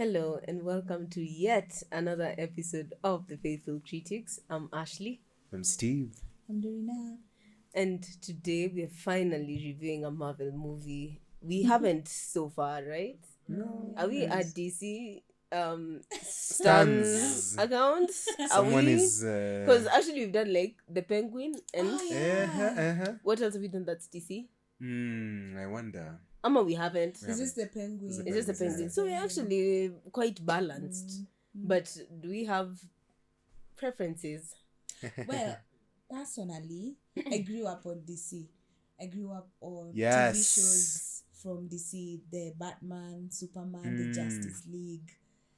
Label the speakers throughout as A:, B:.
A: Hello and welcome to yet another episode of The Faithful Critics. I'm Ashley,
B: I'm Steve.
C: I'm Dorina.
A: and today we're finally reviewing a Marvel movie. We haven't so far, right?
B: No.
A: Are we at DC Stan
B: Stans.
A: accounts? Are
B: Someone
A: we?
B: is.
A: Because actually we've done like The Penguin and
C: Oh, yeah.
A: what else have we done that's DC?
B: I wonder.
A: We haven't.
B: Yeah.
C: Is this the penguin?
B: It's
A: It's just The Penguin. So we're actually quite balanced. But do we have preferences?
C: Well, personally, I grew up on DC. I grew up on
B: Yes.
C: TV shows from DC, the Batman, Superman, the Justice League,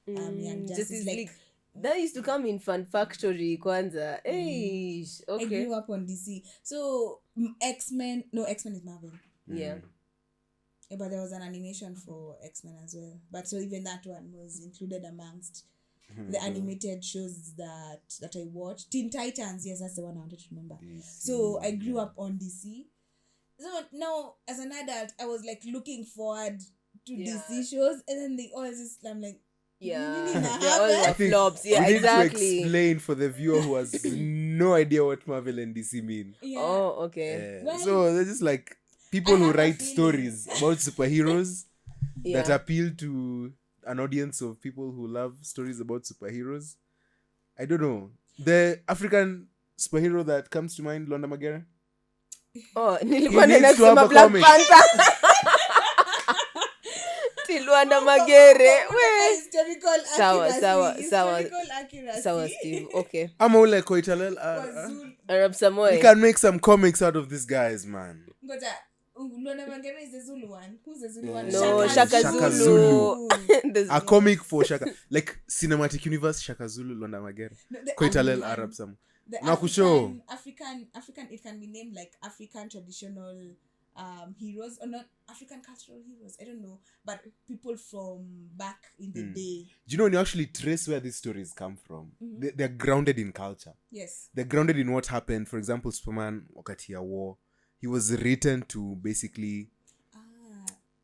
C: Young Justice League.
A: That used to come in Fun Factory, Kwanzaa. Hey,
C: I
A: okay.
C: grew up on DC. So X-Men is Marvel.
A: Yeah.
C: Yeah, but there was an animation for X-Men as well. But so even that one was included amongst the animated shows that I watched. Teen Titans, yes, that's the one I wanted to remember. So I grew up on DC. So now, as an adult, I was like looking forward to DC shows, and then they always just, I'm like,
A: Yeah.
C: really
A: They're
C: not
A: all
C: happen?
A: the flops. Yeah,
B: we need
A: exactly.
B: to explain for the viewer who has no idea what Marvel and DC mean.
C: Yeah.
A: Oh, okay.
C: Well,
B: So they're just like people
C: I
B: who
C: have a
B: write
C: feeling.
B: stories about superheroes
A: Yeah.
B: that appeal to an audience of people who love stories about superheroes. I don't know. The African superhero that comes to mind, Londa Magere.
A: Oh, nilikuwa
B: needs
A: naenda
B: to have
A: kusema
B: a
A: Black
B: comic.
A: Panther. Tilwanda Magere. We.
C: Historical
A: Sawa,
C: accuracy.
A: sawa,
C: Historical accuracy.
A: Sawa, Steve. Okay.
B: I'm all like Koitalel.
C: Wazul.
A: Arab
B: We
A: Samoy.
B: can make some comics out of these guys, man.
C: Ngoja, Lona Magere is the Zulu one. Who's the Zulu one?
A: No,
B: Shaka
A: Shaka
B: Zulu.
A: There's
B: A comic for Shaka, like cinematic universe, Shaka Zulu, Londa Magere.
C: No, the
B: Koitalel
C: African-
B: Arab Sam.
C: The
B: Nakusho.
C: African, it can be named like African traditional heroes or not African cultural heroes. I don't know, but people from back in the day.
B: Do you know when you actually trace where these stories come from? They're grounded in culture.
C: Yes.
B: They're grounded in what happened. For example, Superman wakati ya war, he was written to basically,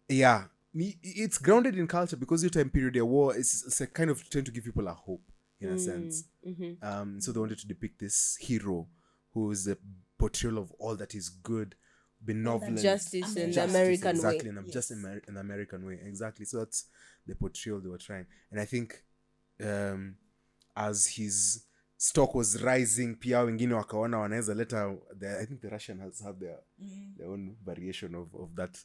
B: it's grounded in culture because your time period, the war it's a kind of trying to give people a hope in a sense. So they wanted to depict this hero who is the portrayal of all that is good, benevolent,
A: justice in the
C: Justice,
A: American
B: exactly,
A: way.
B: and just in the American way, exactly. So that's the portrayal they were trying, and I think as his stock was rising, pia wengine wakaona wanaweza leta I think the Russians have their own variation of that,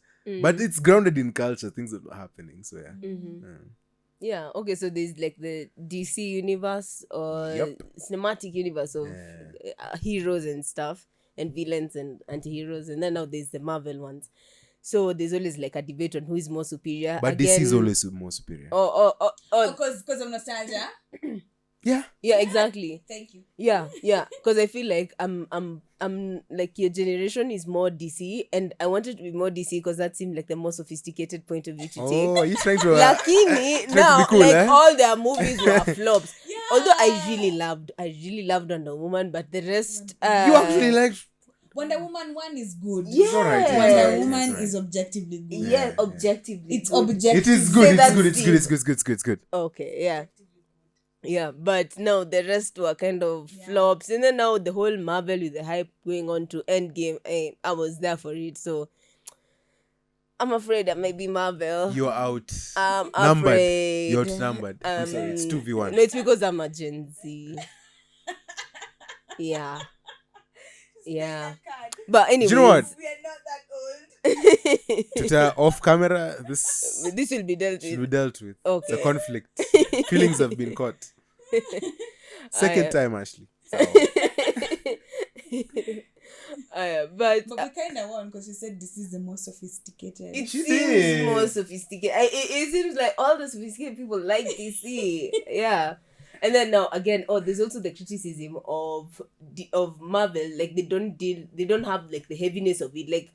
B: but it's grounded in culture, things that were happening. So
A: Yeah, okay, so there's like the DC universe or
B: Yep.
A: cinematic universe of heroes and stuff, and villains and anti-heroes, and then now there's the Marvel ones. So there's always like a debate on who is more superior.
B: But DC is always more superior.
A: Oh,
C: Because of nostalgia.
B: Yeah.
A: yeah, exactly.
C: Thank you.
A: Yeah, because I feel like I'm like your generation is more DC, and I wanted to be more DC because that seemed like the more sophisticated point of view to take.
B: Oh, you're trying to
A: Lakini
B: to
A: now,
B: be cool,
A: like
B: eh?
A: all their movies were flops.
C: Yeah.
A: Although I really loved Wonder Woman, but the rest.
B: you actually like
C: Wonder Woman 1 is good.
A: Yeah.
B: alright,
C: Wonder
B: alright,
C: Woman
B: alright.
C: is objectively good.
A: Yeah, objectively.
C: It's
A: good.
C: objective.
B: it is
A: Say
B: good,
A: that,
B: it's good, it's
A: Steve.
B: good, it's good, it's good, it's good.
A: Okay, yeah. Yeah, but no, the rest were kind of flops. And then now the whole Marvel with the hype going on to Endgame, I was there for it. So I'm afraid that maybe Marvel.
B: You're out.
A: I'm
B: Numbered.
A: afraid.
B: You're outnumbered. I'm sorry, it's 2v1.
A: No, it's because I'm a Gen Z. Yeah. Yeah. But anyways.
B: Do you know what?
C: We are not that old.
B: Twitter off camera, this
A: This will be dealt
B: should
A: with.
B: be dealt with.
A: Okay.
B: It's a conflict. Feelings have been caught. Second time, Ashley.
A: But
C: But we kind of won because you said this is the most sophisticated.
A: it
B: She
A: seems
B: did.
A: more sophisticated. It seems like all the sophisticated people like DC. Yeah. And then now again, there's also the criticism of Marvel. Like they don't have like the heaviness of it. Like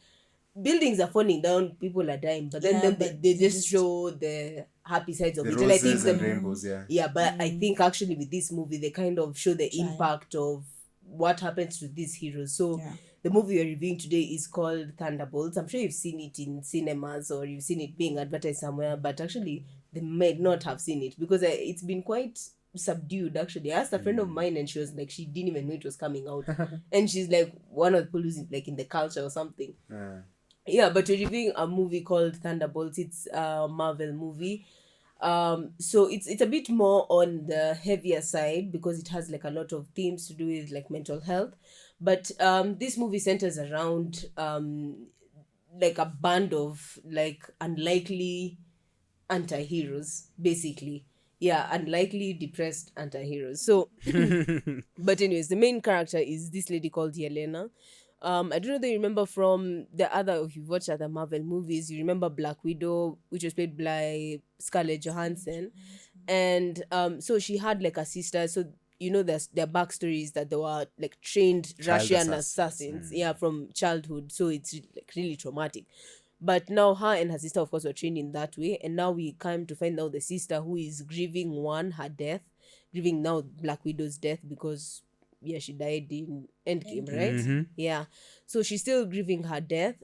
A: buildings are falling down, people are dying, but then,
C: Yeah,
A: then
C: but
A: they
C: they
A: just
C: just-
A: show the happy sides of
B: The
A: it. And I think
B: roses and rainbows, yeah.
A: yeah, but I think actually with this movie they kind of show the
C: Try.
A: impact of what happens to these heroes. So
C: Yeah.
A: the movie we're reviewing today is called Thunderbolts. I'm sure you've seen it in cinemas or you've seen it being advertised somewhere, but actually they might not have seen it, because it's been quite subdued. Actually, I asked a friend of mine, and she was like, she didn't even know it was coming out. And she's like one of the people who's like in the culture or something. Yeah, but we're reviewing a movie called Thunderbolts. It's a Marvel movie. So it's a bit more on the heavier side, because it has like a lot of themes to do with like mental health. But this movie centers around like a band of like unlikely anti-heroes, basically. Yeah, unlikely depressed anti-heroes. So but anyways, the main character is this lady called Yelena. I don't know if you remember from the other, if you've watched other Marvel movies, you remember Black Widow, which was played by Scarlett Johansson. And so she had like a sister. So their backstories, that they were like trained
B: Child
A: Russian
B: assassins.
A: assassins, yeah, from childhood. So it's like really traumatic. But now her and her sister, of course, were trained in that way. And now we come to find out the sister, who is grieving her death, grieving now Black Widow's death, because yeah, she died in Endgame, right? Yeah. So she's still grieving her death.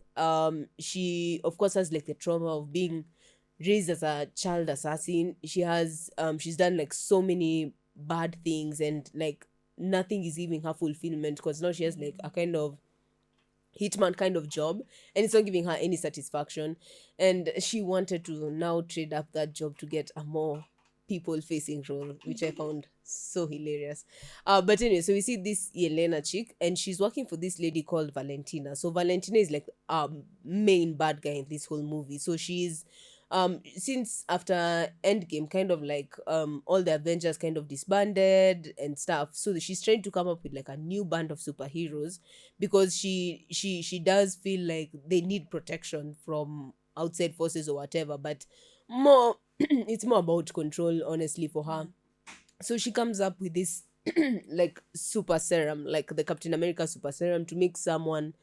A: She of course has like the trauma of being raised as a child assassin. She's done like so many bad things, and like nothing is giving her fulfillment, because now she has like a kind of hitman kind of job, and it's not giving her any satisfaction. And she wanted to now trade up that job to get a more people facing role, which I found so hilarious. But anyway, so we see this Yelena chick, and she's working for this lady called Valentina. So Valentina is like main bad guy in this whole movie. So she's since after Endgame, kind of like all the Avengers kind of disbanded and stuff, so she's trying to come up with like a new band of superheroes, because she does feel like they need protection from outside forces or whatever, but more it's more about control, honestly, for her. So she comes up with this like super serum, like the Captain America super serum, to make someone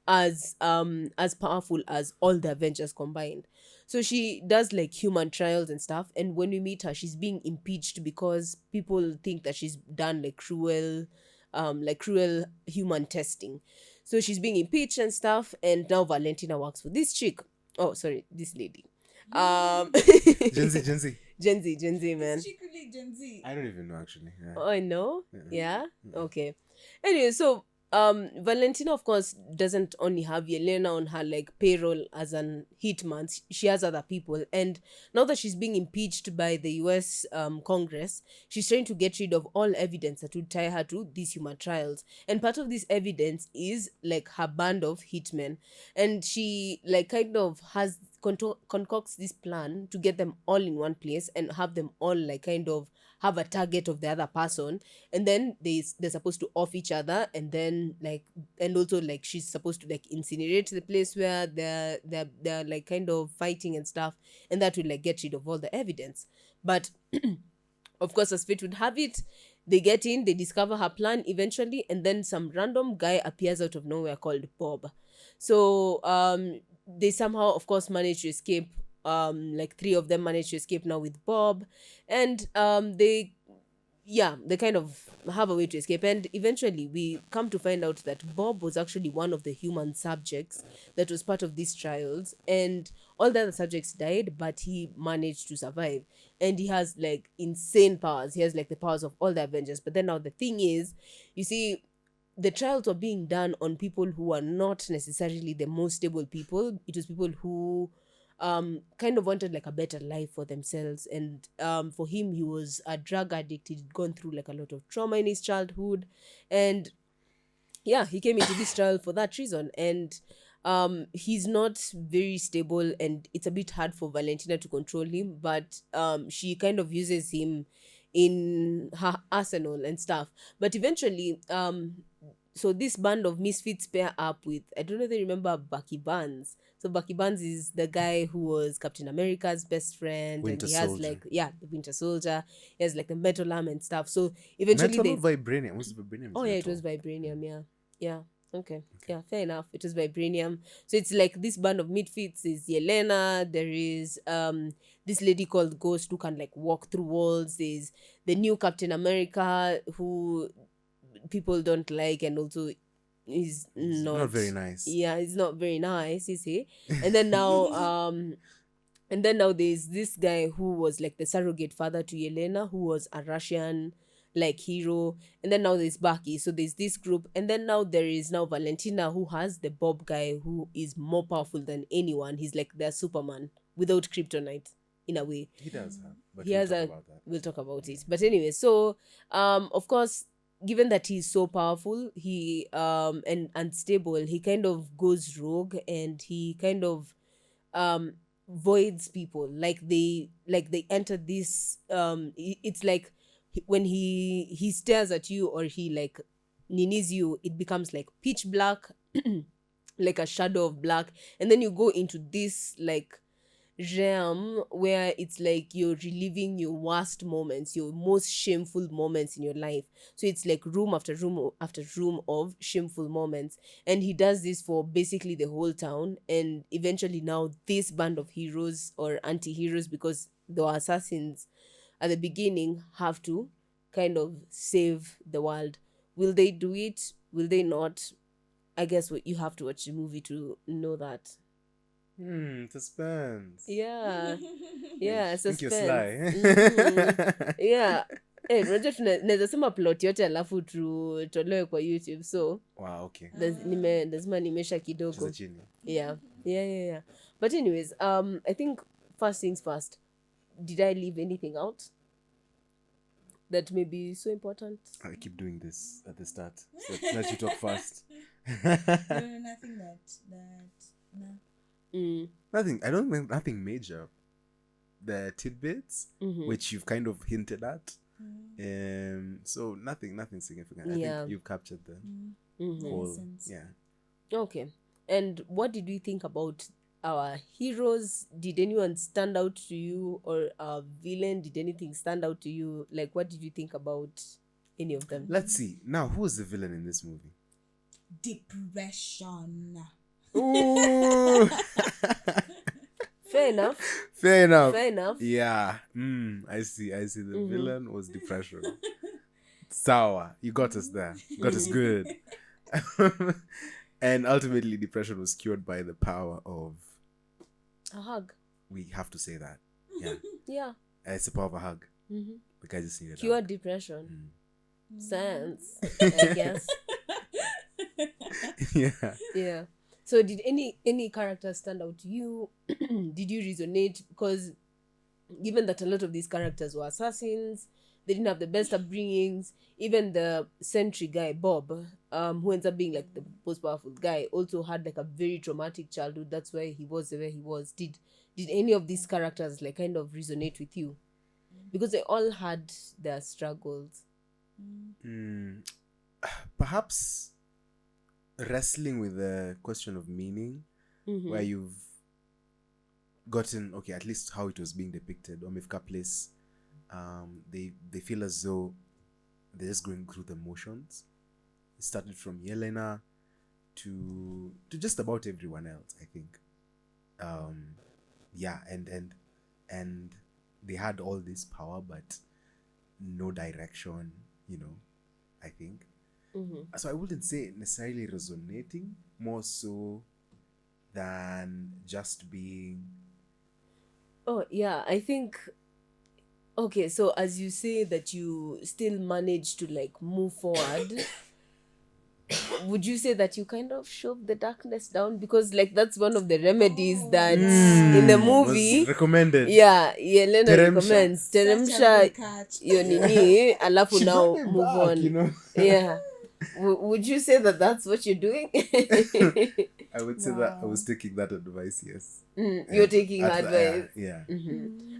A: as powerful as all the Avengers combined. So she does like human trials and stuff, and when we meet her, she's being impeached because people think that she's done like cruel human testing. So she's being impeached and stuff, and now Valentina works for this chick. Oh, sorry, this lady.
B: Gen Z.
A: Gen Z, man.
C: Secretly Gen Z.
B: I don't even know actually. Yeah.
A: Oh, I know. Yeah. Okay. Anyway, so Valentina, of course, doesn't only have Yelena on her like payroll as an hitman. She has other people, and now that she's being impeached by the U.S. Congress, she's trying to get rid of all evidence that would tie her to these human trials. And part of this evidence is like her band of hitmen, and she like kind of has concocts this plan to get them all in one place and have them all like kind of have a target of the other person, and then they're supposed to off each other, and then like, and also like she's supposed to like incinerate the place where they're like kind of fighting and stuff, and that will like get rid of all the evidence. But of course, as fate would have it, they get in, they discover her plan eventually, and then some random guy appears out of nowhere called Bob. So they somehow, of course, manage to escape. Like 3 of them manage to escape now with Bob, and they kind of have a way to escape. And eventually we come to find out that Bob was actually one of the human subjects that was part of these trials, and all the other subjects died, but he managed to survive, and he has like insane powers. He has like the powers of all the Avengers. But then now the thing is, you see, the trials were being done on people who are not necessarily the most stable people. It was people who kind of wanted like a better life for themselves. And for him, he was a drug addict. He'd gone through like a lot of trauma in his childhood, and yeah, he came into this trial for that reason. And he's not very stable, and it's a bit hard for Valentina to control him, but she kind of uses him in her arsenal and stuff. But eventually so this band of misfits pair up with, I don't know if they remember Bucky Barnes. So Bucky Barnes is the guy who was Captain America's best friend.
B: Winter
A: and he has
B: Soldier.
A: like, yeah, the Winter Soldier. He has like the metal arm and stuff. So eventually
B: Metal
A: they...
B: or Vibranium? Was it Vibranium?
A: Oh yeah, it was Vibranium, yeah. Yeah. Okay. Yeah, fair enough. It was Vibranium. So it's like this band of misfits is Yelena. There is this lady called Ghost who can like walk through walls. There's the new Captain America who people don't like, and also he's not
B: very nice.
A: Yeah, he's not very nice, is he? And then now And then now there's this guy who was like the surrogate father to Yelena, who was a Russian like hero. And then now there's Baki. So there's this group. And then now there is now Valentina, who has the Bob guy, who is more powerful than anyone. He's like their Superman without kryptonite in a way.
B: He does have, but
A: He
B: we'll
A: has
B: talk
A: a
B: about that.
A: we'll talk about it. But anyway, so of course, given that he's so powerful, he and unstable, he kind of goes rogue, and he kind of voids people. Like they enter this it's like when he stares at you, or he like ninis you, it becomes like pitch black, like a shadow of black, and then you go into this like realm where it's like you're reliving your worst moments, your most shameful moments in your life. So it's like room after room after room of shameful moments. And he does this for basically the whole town. And eventually now this band of heroes or anti-heroes, because the assassins at the beginning, have to kind of save the world. Will they do it? Will they not? I guess you have to watch the movie to know that.
B: Suspense.
A: Yeah. Yeah,
B: Think you're
A: suspense.
B: sly.
A: Yeah. Unajua naweza sema plot yote alafu tutolewe kwa YouTube, so
B: Wow, okay.
A: lazima nimesha kidogo.
B: Cheza chini.
A: Yeah. But anyways, I think first things first, did I leave anything out that may be so important?
B: I keep doing this at the start. So let you talk first.
C: No, nothing that no.
B: Nothing. I don't think nothing major. The tidbits, which you've kind of hinted at. So nothing significant. I think you've captured the whole.
C: Sense.
B: Yeah.
A: Okay. And what did we think about our heroes? Did anyone stand out to you, or a villain? Did anything stand out to you? Like, what did you think about any of them?
B: Let's see. Now, who is the villain in this movie?
C: Depression.
B: Ooh.
A: Fair enough.
B: Fair enough.
A: Fair enough.
B: Yeah. I see. The villain was depression. Sour. You got us there. You got us good. And ultimately, depression was cured by the power of
A: A hug.
B: We have to say that. Yeah.
A: Yeah.
B: It's the power of a hug. The guy just needed
A: Cure
B: a hug.
A: depression. Sense, I guess.
B: Yeah.
A: Yeah. So did any characters stand out to you? Did you resonate? Because given that a lot of these characters were assassins, they didn't have the best upbringings. Even the Sentry guy, Bob, who ends up being like the most powerful guy, also had like a very traumatic childhood. That's why he was the way he was. Did any of these characters like kind of resonate with you? Because they all had their struggles.
B: Perhaps wrestling with the question of meaning, where you've gotten, okay, at least how it was being depicted, or Mifka Place, they feel as though they're just going through the motions. It started from Yelena to just about everyone else, I think. Yeah, and they had all this power, but no direction, I think. So I wouldn't say necessarily resonating, more so than just being.
A: Oh, yeah, I think. Okay, so as you say that you still manage to like move forward, would you say that you kind of shoved the darkness down? Because like that's one of the remedies that in the movie
B: Was recommended.
A: Yeah, Yelena
B: Teremsha.
A: recommends
C: Such a
A: teremsha
C: good catch.
A: your nini alafu
B: She
A: now
B: got me
A: move
B: back,
A: on. Yeah. Would you say that that's what you're doing?
B: I would say that I was taking that advice, yes.
A: You're taking
B: At the-
A: advice.
B: yeah.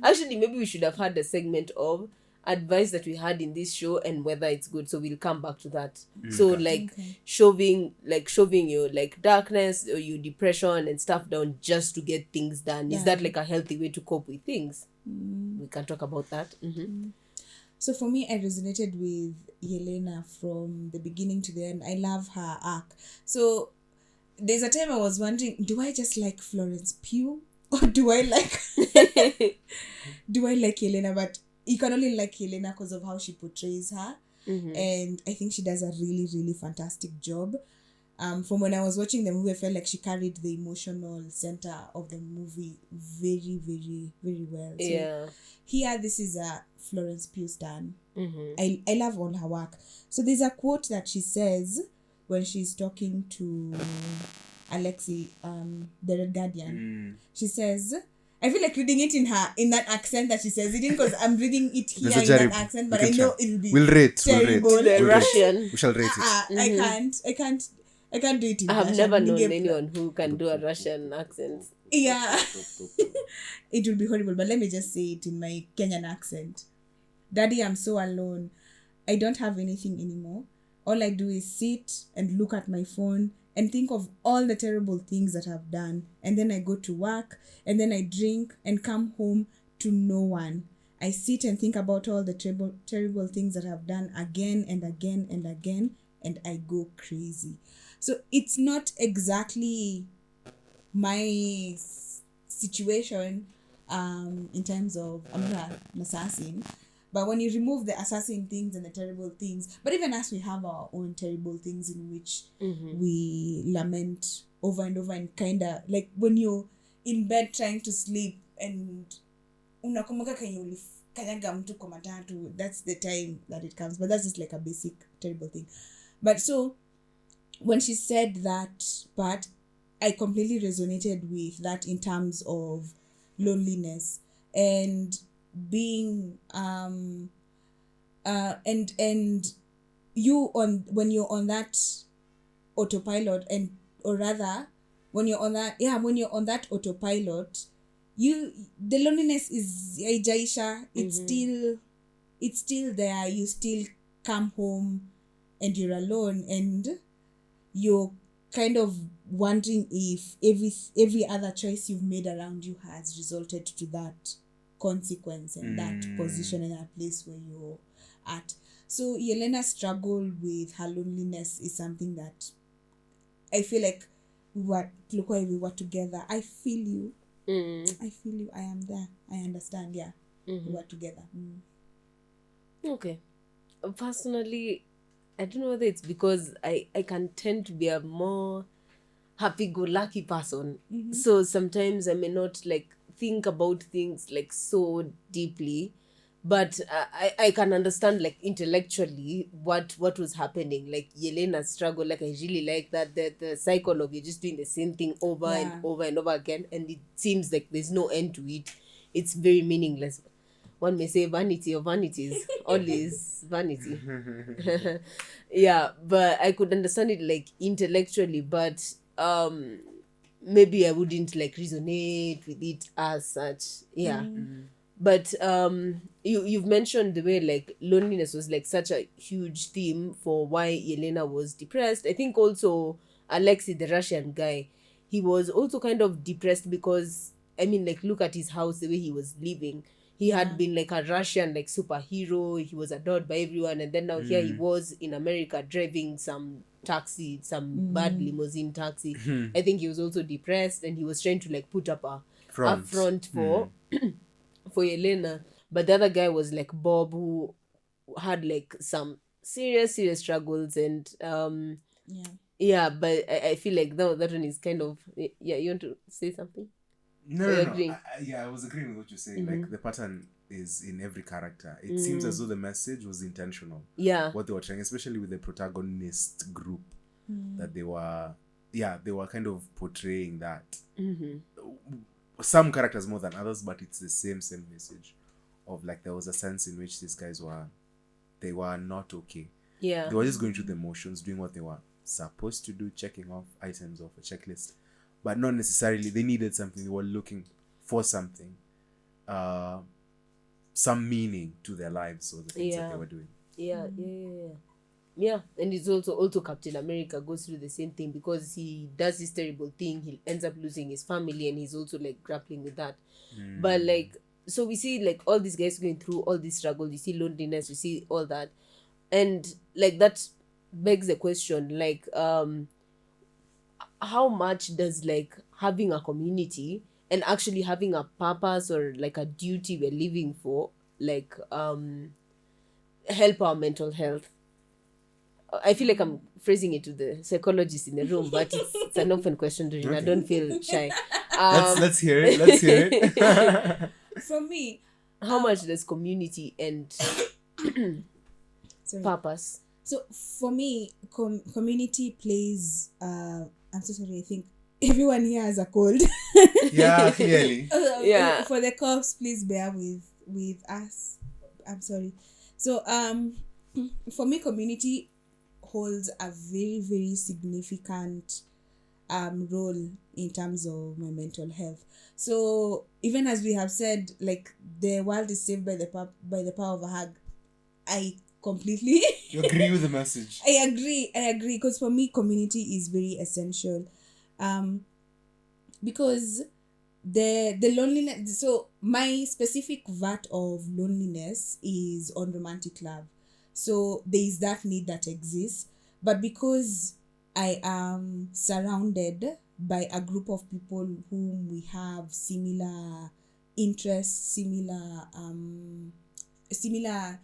A: Actually, maybe we should have had a segment of advice that we had in this show and whether it's good. So we'll come back to that. So like shoving your like darkness or your depression and stuff down just to get things done. Is that like a healthy way to cope with things? We can talk about that.
C: So for me, I resonated with Yelena from the beginning to the end. I love her arc. So there's a time I was wondering, do I just like Florence Pugh or do I like Yelena? But you can only like Yelena because of how she portrays her. And I think she does a really, really fantastic job. from when I was watching the movie, I felt like she carried the emotional center of the movie very, very, very well. So
A: Yeah.
C: here, this is a Florence Pugh stan.
A: Mm-hmm.
C: I love all her work. So there's a quote that she says when she's talking to Alexi, the Red Guardian. She says, I feel like reading it in that accent that she says it in, because I'm reading it here in that accent, but I know it'll be
B: We'll rate.
C: terrible.
A: The Russian.
B: We shall rate it.
C: I can't do it in
A: I have
C: Russian.
A: never known anyone who can do a Russian accent.
C: Yeah. It will be horrible, but let me just say it in my Kenyan accent. Daddy, I'm so alone. I don't have anything anymore. All I do is sit and look at my phone and think of all the terrible things that I've done. And then I go to work, and then I drink and come home to no one. I sit and think about all the terrible things that I've done again and again and again, and I go crazy. So it's not exactly my situation in terms of I'm not an assassin, but when you remove the assassin things and the terrible things, but even us, we have our own terrible things in which we lament over and over, and kind of like when you're in bed trying to sleep and unakumbuka kenye ulikanyaga mtu kwa matatu, that's the time that it comes. But that's just like a basic terrible thing. But so when she said that part, I completely resonated with that in terms of loneliness and being and you on when you're on that autopilot, and or rather when you're on that autopilot, the loneliness is haijaisha. It's still there. You still come home and you're alone, and you're kind of wondering if every other choice you've made around you has resulted to that consequence and that position and that place where you're at. So Yelena's struggle with her loneliness is something that I feel like we were together. I feel you. I feel you. I am there. I understand. Yeah. We were together.
A: Okay. Personally, I don't know whether it's because I can tend to be a more happy-go-lucky person. So sometimes I may not like think about things like so deeply, but I can understand like intellectually what was happening. Like Yelena's struggle, like I really like that the cycle of you just doing the same thing over and over and over again, and it seems like there's no end to it. It's very meaningless. One may say vanity of vanities, always vanity. Yeah, but I could understand it like intellectually, but maybe I wouldn't like resonate with it as such. Yeah. But you've mentioned the way like loneliness was like such a huge theme for why Yelena was depressed. I think also Alexei, the Russian guy, he was also kind of depressed because I mean like look at his house, the way he was living. He had been like a Russian like superhero. He was adored by everyone, and then now here he was in America driving some taxi, some bad limousine taxi. I think he was also depressed, and he was trying to like put up a front for for Yelena. But the other guy was like Bob, who had like some serious struggles, and yeah. But I feel like that one is kind of you want to say something?
B: No. I was agreeing with what you're saying. Like the pattern is in every character. It seems as though the message was intentional.
A: Yeah.
B: What they were trying, especially with the protagonist group, that they were kind of portraying that. Some characters more than others, but it's the same message of like there was a sense in which these guys were not okay.
A: Yeah.
B: They were just going through the motions, doing what they were supposed to do, checking off items off a checklist. But not necessarily, they needed something, they were looking for something, some meaning to their lives or the things that they were doing.
A: Yeah, and it's also Captain America goes through the same thing because he does this terrible thing, he ends up losing his family, and he's also like grappling with that. But like, so we see like all these guys going through all these struggles, you see loneliness, you see all that, and like that begs the question like how much does like having a community and actually having a purpose or like a duty we're living for like help our mental health? I feel like I'm phrasing it to the psychologist in the room, but it's an open question, Doreen. I don't feel shy.
B: Let's hear it. Let's hear it.
C: For me,
A: How much does community and
C: sorry.
A: purpose?
C: So for me, community plays. I'm so sorry. I think everyone here has a cold.
B: Yeah, clearly.
A: Yeah.
C: For the coughs, please bear with us. I'm sorry. So for me, community holds a very, very significant role in terms of my mental health. So even as we have said, like, the world is saved by the power of a hug, I completely
B: You agree with the message?
C: I agree because for me community is very essential, because the loneliness. So my specific vat of loneliness is on romantic love. So there is that need that exists, but because I am surrounded by a group of people whom we have similar interests, similar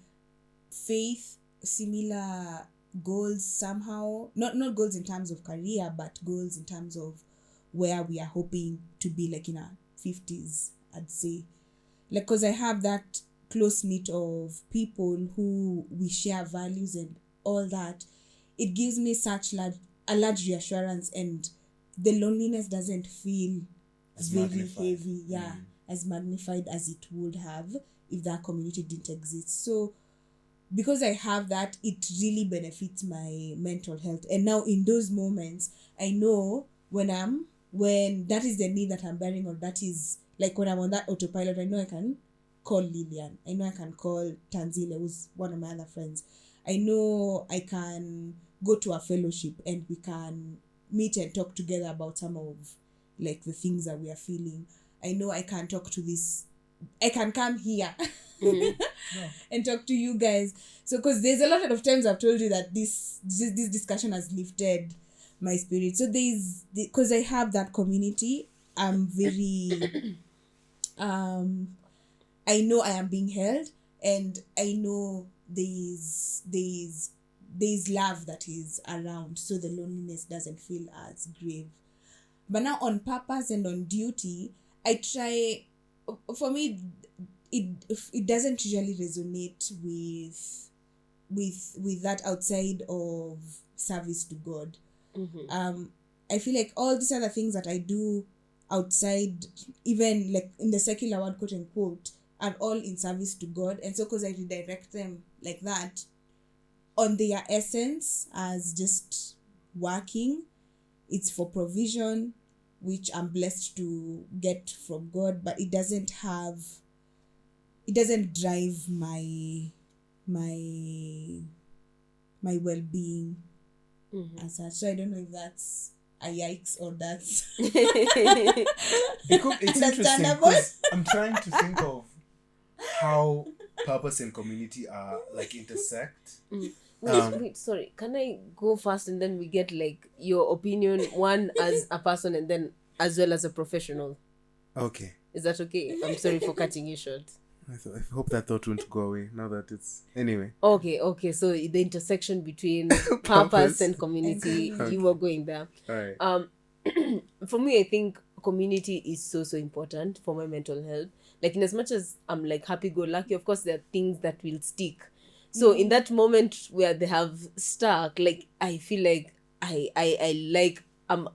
C: faith, similar goals somehow, not goals in terms of career, but goals in terms of where we are hoping to be, like in our 50s, I'd say. Like, because I have that close knit of people who we share values and all that, it gives me such a large reassurance, and the loneliness doesn't feel
B: As
C: very
B: magnified.
C: heavy, as magnified as it would have if that community didn't exist. So because I have that, it really benefits my mental health. And now in those moments, I know when that is the need that I'm bearing, or that is like when I'm on that autopilot, I know I can call Lillian. I know I can call Tanzila, who's one of my other friends. I know I can go to a fellowship and we can meet and talk together about some of like the things that we are feeling. I know I can talk to this. I can come here and talk to you guys. So, because there's a lot of times I've told you that this discussion has lifted my spirit. So because I have that community, I'm very I know I am being held, and I know there's love that is around, so the loneliness doesn't feel as grave. But now on purpose and on duty, I try. For me, it doesn't usually resonate with that outside of service to God. I feel like all these other things that I do outside, even like in the secular world, quote unquote, are all in service to God. And so because I redirect them like that, on their essence as just working, it's for provision, which I'm blessed to get from God, but it doesn't drive my well-being as such. So I don't know if that's a yikes or that's
B: It's interesting
C: understandable.
B: because I'm trying to think of how purpose and community are like intersect.
A: Wait, sorry. Can I go first and then we get like your opinion, one as a person and then as well as a professional?
B: Okay.
A: Is that okay? I'm sorry for cutting you short.
B: I hope that thought won't go away now that it's anyway.
A: Okay. So the intersection between purpose
B: Purpose
A: and community,
C: and
A: you were going there.
B: All right.
A: For me, I think community is so important for my mental health. Like, in as much as I'm like happy-go-lucky, of course there are things that will stick. So in that moment where they have stuck, like, I feel like I'm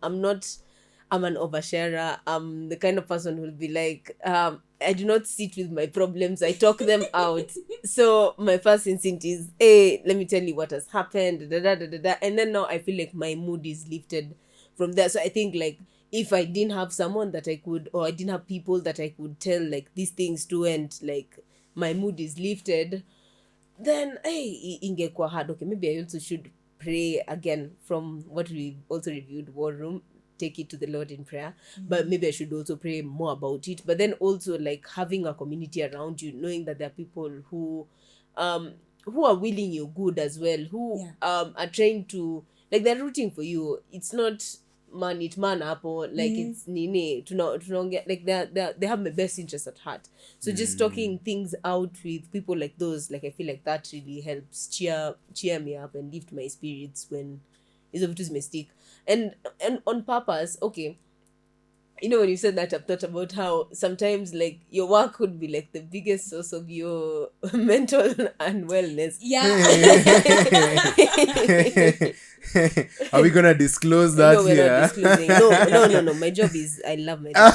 A: an oversharer. I'm the kind of person who'll be like, I do not sit with my problems. I talk them out. So my first instinct is, hey, let me tell you what has happened. And then now I feel like my mood is lifted from there. So I think like if I didn't have someone that I could, or I didn't have people that I could tell like these things to, and like my mood is lifted, then hey, ingekuwa hard. Okay, maybe I also should pray again from what we also reviewed, War Room. Take it to the Lord in prayer, but maybe I should also pray more about it. But then also like having a community around you, knowing that there are people who are willing you good as well, who are trying to, like, they're rooting for you. It's not man up, or like it's nini tunaongea, like they have my best interest at heart. So just talking things out with people like those, like I feel like that really helps cheer me up and lift my spirits when it's a to mistake. And on purpose, okay, when you said that, I've thought about how sometimes like your work could be like the biggest source of your mental unwellness.
C: Yeah.
B: Are we gonna disclose that
A: No, we're
B: here?
A: not disclosing. No. My job is, I love my job.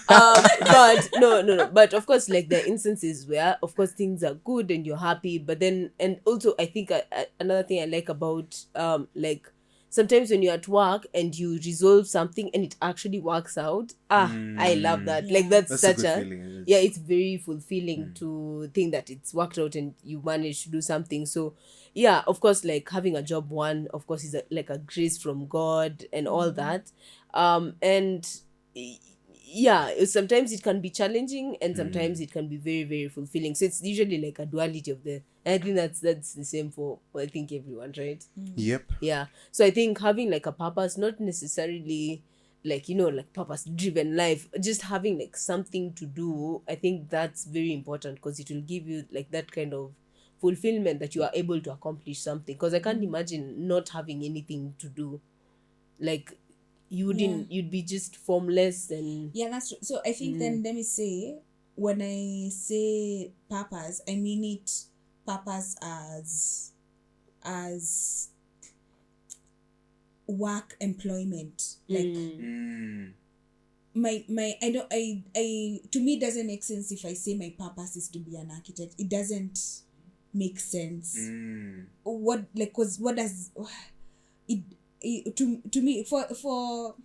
A: But no. But of course, like there are instances where, of course, things are good and you're happy. But then, and also, I think another thing I like about like sometimes when you're at work and you resolve something and it actually works out. I love that.
C: Yeah.
A: Like that's
B: That's
A: such
B: a
A: a
B: good feeling.
A: yeah, it's very fulfilling to think that it's worked out and you managed to do something. So yeah, of course, like having a job, one, of course, is like a grace from God and all that. And yeah, sometimes it can be challenging and sometimes it can be very, very fulfilling. So it's usually like a duality of the, and I think that's the same for, I think, everyone, right?
B: Yep.
A: Yeah. So I think having like a purpose, not necessarily like, like purpose driven life, just having like something to do, I think that's very important because it will give you like that kind of fulfillment that you are able to accomplish something. Because I can't imagine not having anything to do. Like you'd be just formless and
C: Yeah, that's true. So I think then let me say, when I say purpose, I mean it purpose as work employment. Like my I to me it doesn't make sense if I say my purpose is to be an architect. It doesn't make sense. What, like, cause what does it to me for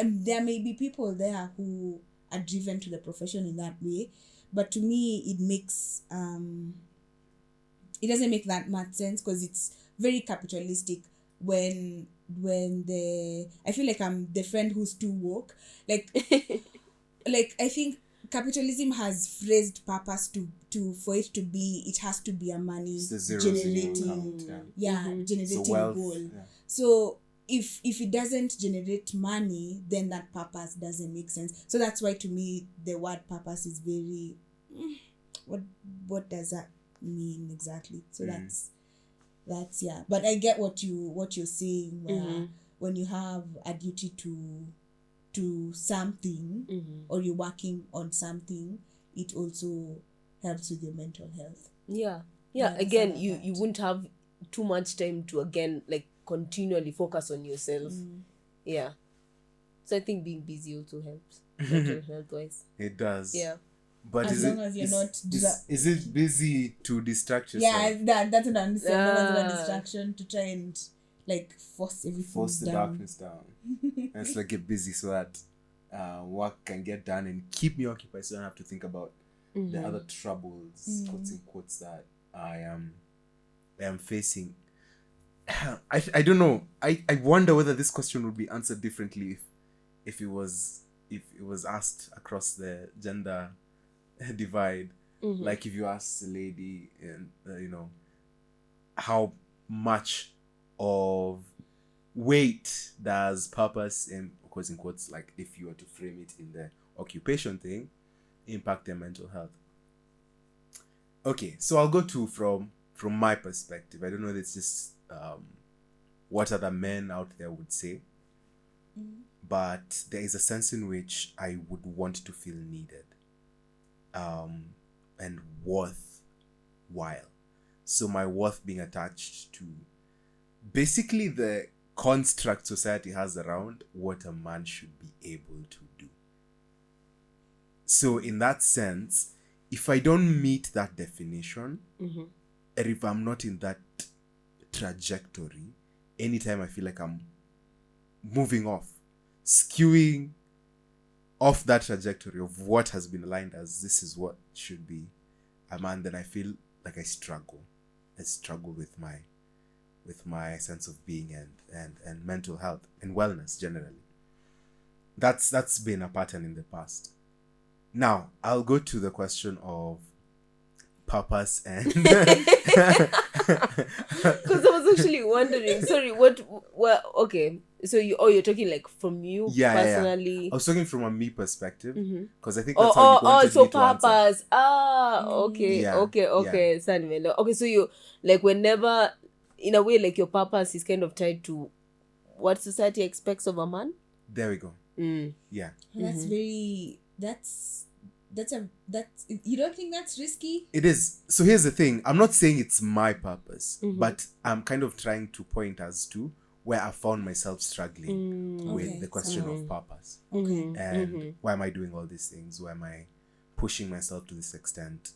C: there may be people there who are driven to the profession in that way, but to me it makes it doesn't make that much sense because it's very capitalistic. When I feel like I'm the friend who's too woke, like like I think capitalism has phrased purpose to for it to be, it has to be a money
B: It's the zeros in your
C: generating
B: account, yeah.
C: generating
B: So wealth,
C: goal.
B: yeah.
C: So if it doesn't generate money, then that purpose doesn't make sense. So that's why to me the word purpose is very what does that mean exactly? So that's yeah. But I get what you're saying, where when you have a duty to something or you're working on something, it also helps with your mental health.
A: yeah
C: that's
A: again,
C: how I
A: you
C: thought.
A: wouldn't have too much time to again like continually focus on yourself. Yeah, so I think being busy also helps mental health wise.
B: It does.
A: Yeah.
B: But
C: As
B: is
C: long
B: it
C: as you're
B: is,
C: not
B: is it busy to distract yourself?
C: Yeah, that's what I'm saying. As long as it's a
A: Ah.
C: distraction to try and like force everything
B: Force the
C: down.
B: darkness down. And it's like get busy so that work can get done and keep me occupied so I don't have to think about the other troubles, quotes and quotes, that I am facing. I don't know. I wonder whether this question would be answered differently if it was asked across the gender divide. Like if you ask a lady, and how much of weight does purpose, in quotes and quotes, like if you were to frame it in the occupation thing, impact their mental health. Okay, so I'll go to from my perspective. I don't know if it's just what other men out there would say, but there is a sense in which I would want to feel needed and worthwhile. So my worth being attached to basically the construct society has around what a man should be able to do. So in that sense, if I don't meet that definition, or if I'm not in that trajectory, anytime I feel like I'm moving off, skewing off that trajectory of what has been aligned as this is what should be a man, then I feel like I struggle with my sense of being and mental health and wellness generally. That's been a pattern in the past. Now I'll go to the question of purpose and
A: Because I was actually wondering, sorry, what, well, okay, So you're talking like from you
B: Yeah.
A: personally.
B: I was talking from a me perspective because I think
A: Oh,
B: that's how you wanted
A: so
B: me to answer.
A: purpose. Okay,
B: Yeah,
A: okay. Sanimelo. Okay, so you like whenever, in a way, like your purpose is kind of tied to what society expects of a man.
B: There we go. Yeah.
C: That's very. That's you don't think that's risky?
B: It is. So here's the thing. I'm not saying it's my purpose, but I'm kind of trying to point as to where I found myself struggling with
C: Okay,
B: the question of purpose.
C: Okay.
B: And why am I doing all these things? Why am I pushing myself to this extent?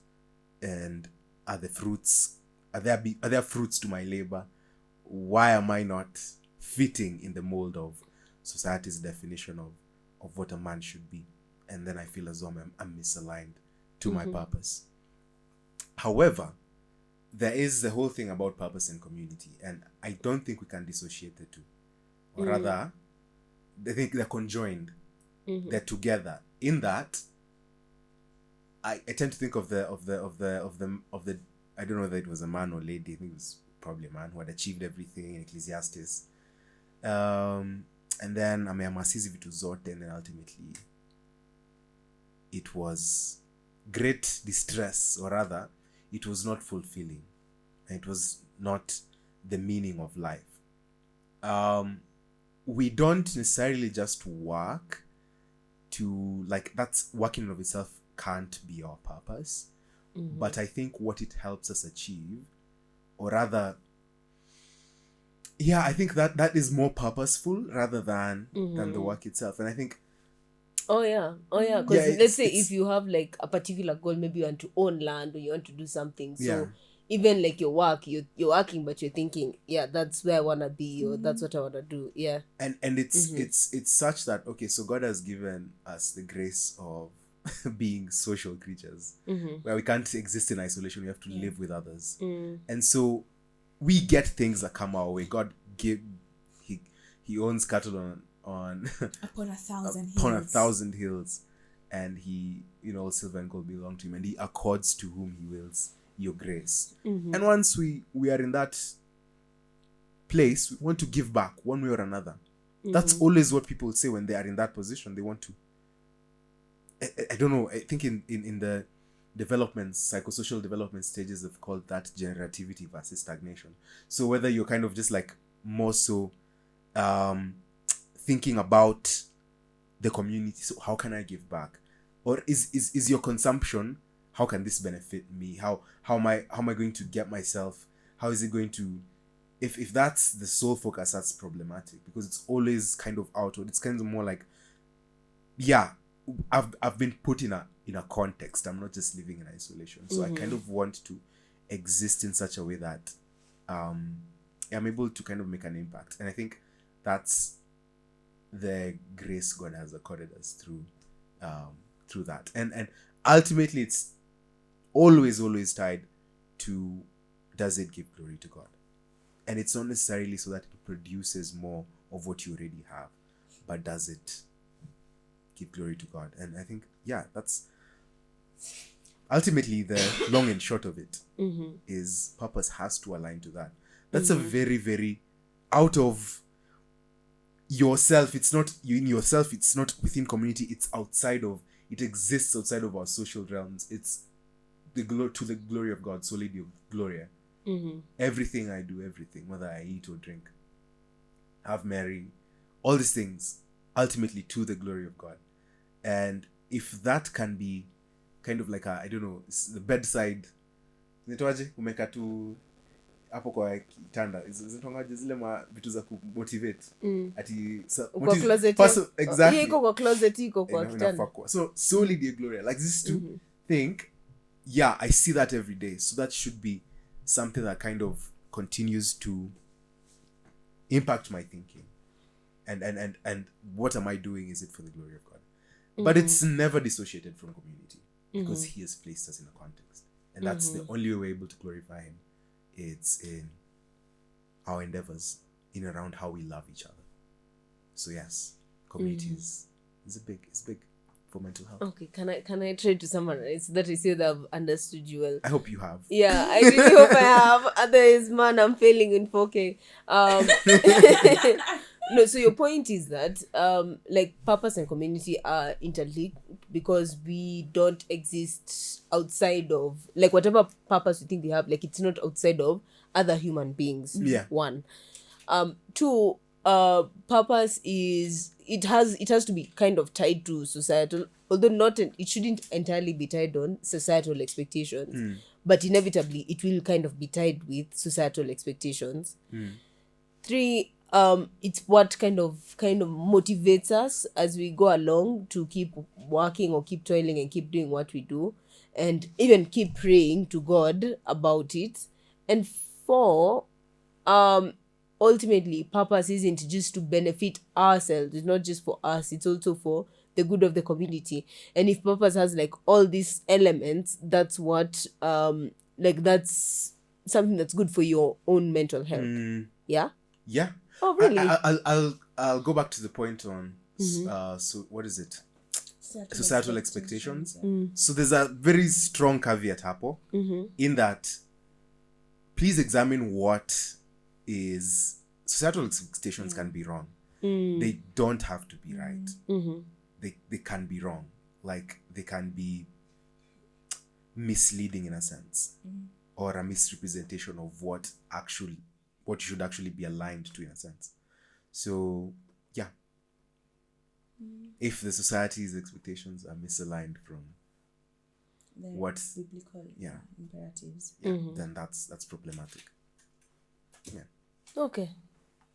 B: And are there fruits to my labor? Why am I not fitting in the mold of society's definition of what a man should be? And then I feel as though I'm misaligned to my purpose. However, there is the whole thing about purpose and community, and I don't think we can dissociate the two. Or rather, I think they're conjoined. They're together. In that, I tend to think of the I don't know whether it was a man or lady. I think it was probably a man who had achieved everything in Ecclesiastes. And then ameyamasizi vitu zote, and then ultimately it was great distress, or rather it was not fulfilling, and it was not the meaning of life. We don't necessarily just work to, like, that's working in of itself can't be our purpose, but I think what it helps us achieve, or rather, I think that is more purposeful rather than the work itself. And I think because let's say if you have like a particular goal, maybe you want to own land or you want to do something, so even like your work, you're working, but you're thinking, that's where I want to be, or that's what I want to do. And it's such that, okay, so God has given us the grace of being social creatures, where we can't exist in isolation. We have to live with others, and so we get things that come our way. God he owns cattle on
C: upon a thousand
B: hills, and he, silver and gold belong to him, and he accords to whom he wills your grace. And once we are in that place, we want to give back one way or another. That's always what people say when they are in that position. They want to, I don't know, I think in the psychosocial development stages, they've called that generativity versus stagnation. So whether you're kind of just like more so thinking about the community, so how can I give back, or is your consumption, how can this benefit me, how am I going to get myself, how is it going to, if that's the sole focus, that's problematic, because it's always kind of outward. It's kind of more like, I've been put in a context. I'm not just living in isolation, so I kind of want to exist in such a way that I'm able to kind of make an impact. And I think that's the grace God has accorded us through that, and ultimately it's always tied to, does it give glory to God? And it's not necessarily so that it produces more of what you already have, but does it give glory to God? And I think that's ultimately the long and short of it. Is purpose has to align to that. That's a very, very out of yourself. It's not you in yourself. It's not within community. It's outside of. It exists outside of our social realms. It's to the glory of God, solely Deo Gloria. Everything I do, everything, whether I eat or drink, have marry, all these things, ultimately to the glory of God. And if that can be kind of like I don't know, the bedside, nitoaje umeka tu hapo kwa kitanda, zitongaje zile vitu za kumotivate ati
A: kwa closet,
B: exactly,
A: iko kwa closet, iko kwa kitanda.
B: So solely Deo Gloria, like this to think, I see that every day, so that should be something that kind of continues to impact my thinking, and what am I doing? Is it for the glory of God? But it's never dissociated from community, because he has placed us in a context, and that's the only way we're able to glorify him. It's in our endeavors in around how we love each other. So yes, community is big for mental health. Okay,
A: can I try to summarize that? I say that I've understood you well.
B: I hope you have.
A: Yeah, I really hope I have. Otherwise, man, I'm failing in 4K. No, so your point is that like purpose and community are interlinked because we don't exist outside of like whatever purpose we think we have, like it's not outside of other human beings.
B: Yeah.
A: One. Two, purpose is it has to be kind of tied to societal, although not it shouldn't entirely be tied on societal expectations, but inevitably it will kind of be tied with societal expectations. Three, it's what kind of motivates us as we go along to keep working or keep toiling and keep doing what we do, and even keep praying to God about it. And four, ultimately purpose isn't just to benefit ourselves, it's not just for us, it's also for the good of the community. And if purpose has like all these elements, that's what like that's something that's good for your own mental health. Yeah.
B: Yeah.
A: Oh, really?
B: I'll go back to the point on so what is it? Societal expectations. So there's a very strong caveat hapo in that please examine what is societal expectations can be wrong. They don't have to be right. They can be wrong. Like they can be misleading in a sense, or a misrepresentation of what should actually be aligned to in a sense. So yeah, if the society's expectations are misaligned from what
C: biblical imperatives,
B: then that's problematic. Yeah.
A: Okay.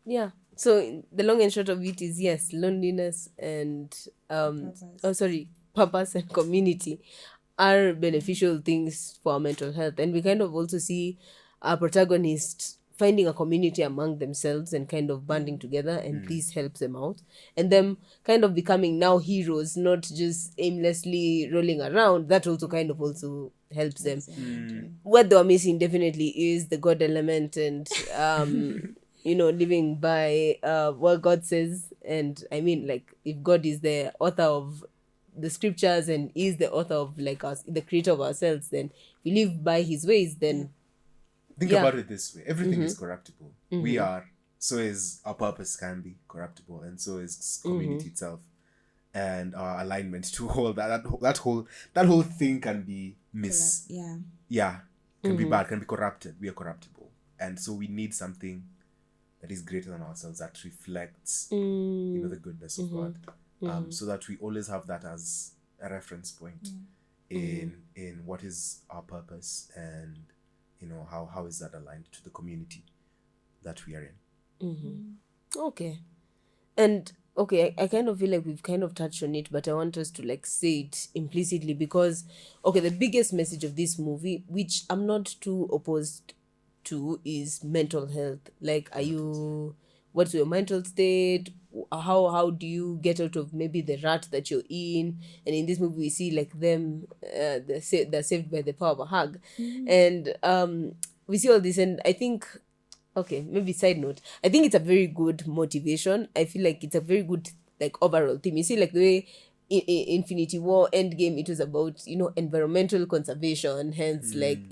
A: Yeah. So the long and short of it is yes, loneliness and purpose and community are beneficial things for our mental health. And we kind of also see our protagonists finding a community among themselves and kind of banding together, and this helps them out. And them kind of becoming now heroes, not just aimlessly rolling around. That also kind of also helps them. What they are missing definitely is the God element and living by what God says. And I mean, like, if God is the author of the scriptures and is the author of like us, the creator of ourselves, then if we live by his ways, then
B: think about it this way: everything is corruptible. We are, so is our purpose can be corruptible, and so is community itself, and our alignment to all that whole thing can be can be bad, can be corrupted. We are corruptible, and so we need something that is greater than ourselves, that reflects the goodness of God, so that we always have that as a reference point in what is our purpose, and how is that aligned to the community that we are in.
A: Okay. And okay, I kind of feel like we've kind of touched on it, but I want us to like say it implicitly because the biggest message of this movie, which I'm not too opposed to, is mental health. Like, what's your mental state? How do you get out of maybe the rut that you're in? And in this movie we see like them they're saved by the power of a hug. And we see all this, and I think maybe side note, I think it's a very good motivation. I feel like it's a very good like overall theme. You see, like the way Infinity War Endgame, it was about environmental conservation, hence I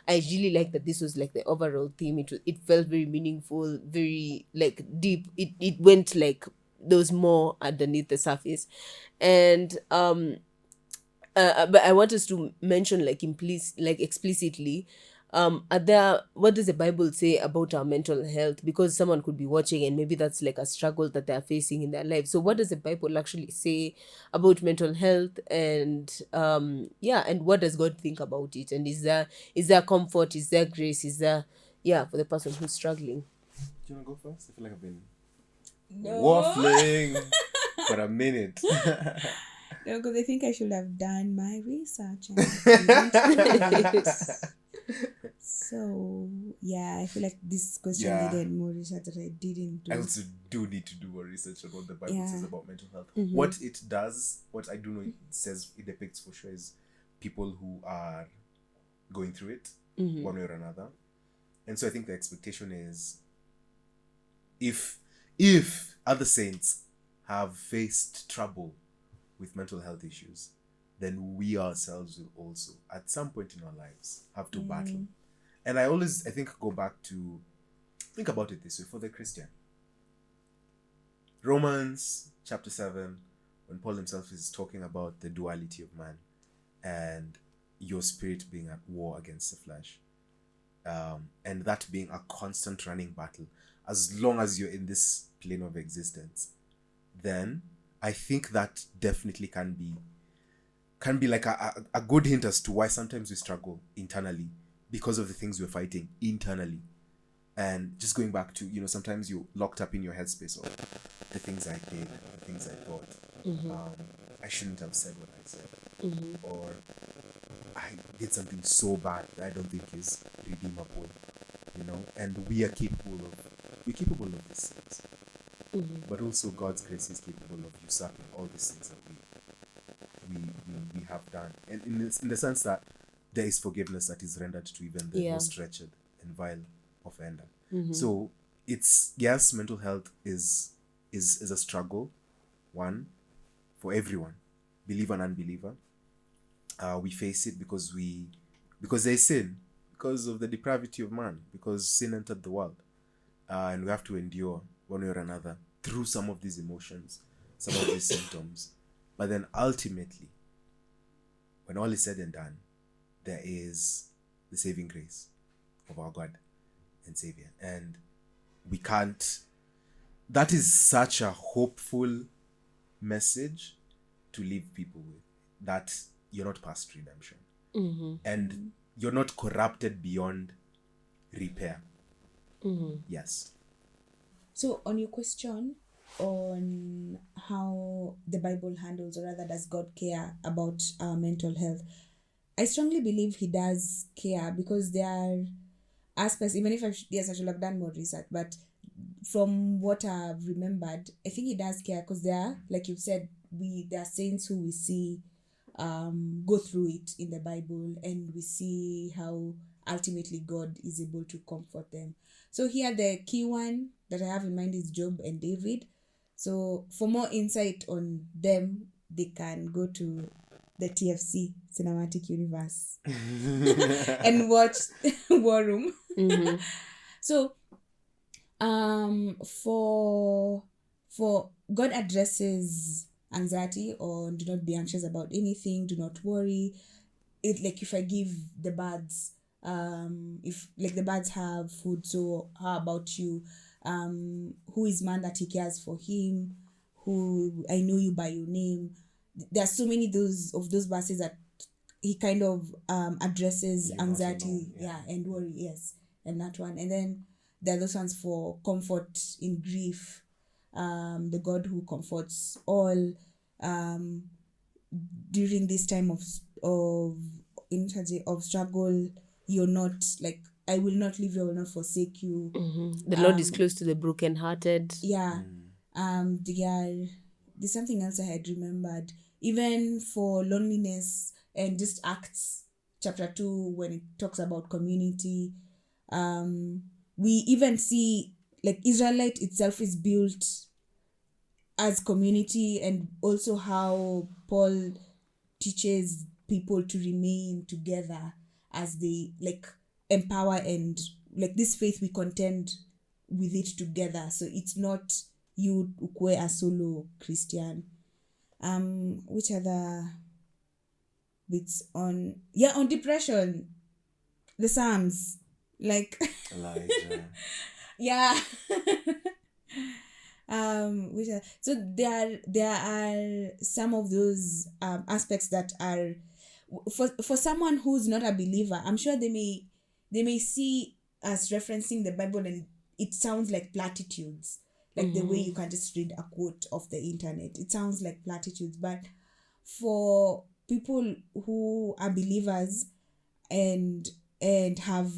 A: really like that this was like the overall theme. It felt very meaningful, very like deep. It went like there was more underneath the surface. And but I want us to mention like explicitly what does the Bible say about our mental health, because someone could be watching and maybe that's like a struggle that they're facing in their life. So what does the Bible actually say about mental health, and and what does God think about it, and is there comfort, is there grace, is there for the person who's struggling?
B: Do you want to go first? I feel like I've been waffling for a minute.
C: No, because I think I should have done my research. So I feel like this question needed more research that I didn't do.
B: I also do need to do more research on what the Bible says about mental health. What it does, what I do know it says, it depicts for sure, is people who are going through it one way or another. And so I think the expectation is if other saints have faced trouble with mental health issues, then we ourselves will also at some point in our lives have to battle. And I think go back to think about it this way: for the Christian, Romans chapter 7, when Paul himself is talking about the duality of man and your spirit being at war against the flesh, and that being a constant running battle as long as you're in this plane of existence, then I think that definitely can be like a good hint as to why sometimes we struggle internally because of the things we're fighting internally. And just going back to, sometimes you're locked up in your headspace of the things I did, the things I thought. I shouldn't have said what I said. Or I did something so bad that I don't think is redeemable. And we are capable of these things. But also God's grace is capable of usurping all these things that we have done. And in the sense that there is forgiveness that is rendered to even the most wretched and vile offender. So it's, yes, mental health is a struggle, one, for everyone, believer and unbeliever. We face it because there's sin, because of the depravity of man, because sin entered the world, and we have to endure one way or another through some of these emotions, some of these symptoms. But then ultimately, when all is said and done, there is the saving grace of our God and Savior. And we can't, that is such a hopeful message to leave people with, that you're not past redemption. And you're not corrupted beyond repair. Yes.
C: So on your question on how the Bible handles, or rather does God care about our mental health, I strongly believe he does care, because there are aspects, even if I should have done more research, but from what I've remembered, I think he does care, because there are, like you said, there are saints who we see go through it in the Bible, and we see how ultimately God is able to comfort them. So here the key one that I have in mind is Job and David. So for more insight on them, they can go to the TFC Cinematic Universe and watch War Room. So for God addresses anxiety, or do not be anxious about anything, do not worry. It, like, if I give the birds, if like the birds have food, so how about you? Who is man that he cares for him? Who, I know you by your name. There are so many of those verses that he kind of addresses anxiety, and worry, yes, and that one. And then there are those ones for comfort in grief. The God who comforts all during this time of struggle. You're not, like, I will not leave you, I will not forsake you.
A: The Lord is close to the brokenhearted.
C: There's something else I had remembered, even for loneliness, and just Acts chapter 2, when it talks about community. We even see, like, Israelite itself is built as community, and also how Paul teaches people to remain together as they, like, empower, and like this faith, we contend with it together. So it's not you ukwe a solo Christian. Which other bits on depression? The Psalms, like
B: Elijah.
C: yeah. So there are some of those aspects that are for someone who's not a believer. I'm sure they may see us referencing the Bible, and it sounds like platitudes, like the way you can just read a quote off the internet. It sounds like platitudes, but for people who are believers and have